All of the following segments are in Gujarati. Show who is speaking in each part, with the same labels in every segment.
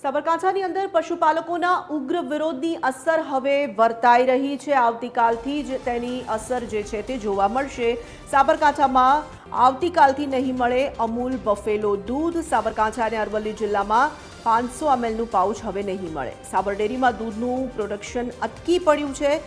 Speaker 1: સાબરકાંઠાની અંદર પશુપાલકોના ઉગ્ર વિરોધની અસર હવે વર્તાઈ રહી છે। આવતીકાલથી જ તેની અસર જે છે તે જોવા મળશે। સાબરકાંઠામાં આવતીકાલથી નહીં મળે અમૂલ બફેલો દૂધ। સાબરકાંઠા અને અરવલ્લી જિલ્લામાં 500 mlનું પાઉચ હવે નહીં મળે। સાબર ડેરીમાં દૂધનું પ્રોડક્શન અટકી પડ્યું છે।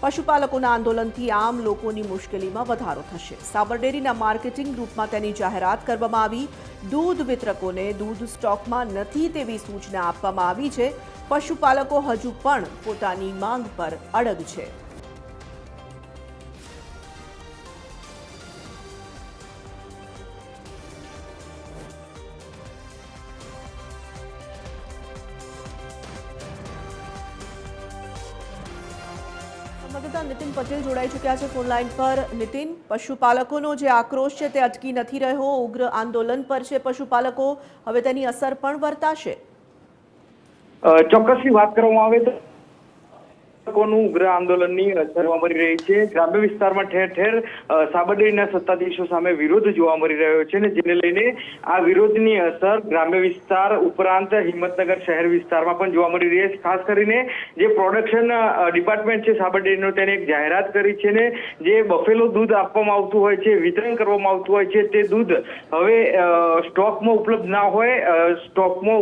Speaker 1: પશુપાલકોના આંદોલનથી આમ લોકોની મુશ્કેલીમાં વધારો થશે। સાબર ડેરીના માર્કેટિંગ ગ્રુપમાં તેની જાહેરાત કરવામાં આવી। દૂધ વિતરકોને દૂધ સ્ટોકમાં નથી તેવી સૂચના આપવામાં આવી છે। પશુપાલકો હજુ પણ પોતાની માંગ પર અડગ છે। સંવાદદાતા નીતિન પટેલ જોડાઈ ચૂક્યા છે ફોન લાઈન પર। નીતિન, પશુપાલકોનો જે આક્રોશ છે તે અટકી નથી રહ્યો, ઉગ્ર આંદોલન પર છે પશુપાલકો, હવે તેની અસર પણ વર્તાશે?
Speaker 2: ચોક્કસથી વાત કરવામાં આવે તો ઉગ્ર આંદોલનની અસર જોવા મળી રહી છે। ગ્રામ્ય વિસ્તારમાં ઠેર ઠેર સાબર ડેરીના સત્તાધીશો સામે વિરોધ જોવા મળી રહ્યો છે અને જેને લઈને આ વિરોધની અસર ગ્રામ્ય વિસ્તાર ઉપરાંત હિંમતનગર શહેર વિસ્તારમાં પણ જોવા મળી રહી છે। ખાસ કરીને જે પ્રોડક્શન ડિપાર્ટમેન્ટ છે સાબર ડેરીનો, તેને એક જાહેરાત કરી છે ને જે બફેલો દૂધ આપવામાં આવતું હોય છે, વિતરણ કરવામાં આવતું હોય છે, તે દૂધ હવે સ્ટોકમાં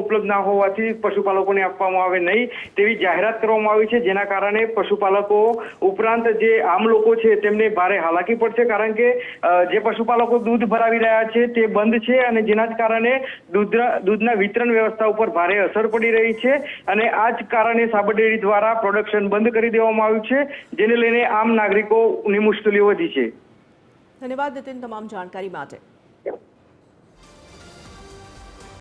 Speaker 2: ઉપલબ્ધ ના હોવાથી પશુપાલકોને આપવામાં આવે નહીં તેવી જાહેરાત કરવામાં આવી છે। જેના કારણે પશુપાલકો ઉપરાંત જે આમ લોકો છે તેમને ભારે હાલાકી પડશે, કારણ કે જે પશુપાલકો દૂધ ભરાવી રહ્યા છે તે બંધ છે અને જેના જ કારણે દૂધના વિતરણ વ્યવસ્થા ઉપર ભારે અસર પડી રહી છે અને આ જ કારણે સાબર ડેરી દ્વારા પ્રોડક્શન બંધ કરી દેવામાં આવ્યું છે, જેને લઈને આમ નાગરિકોની મુશ્કેલીઓ વધી છે।
Speaker 1: ધન્યવાદ નીતિન તમામ જાણકારી માટે।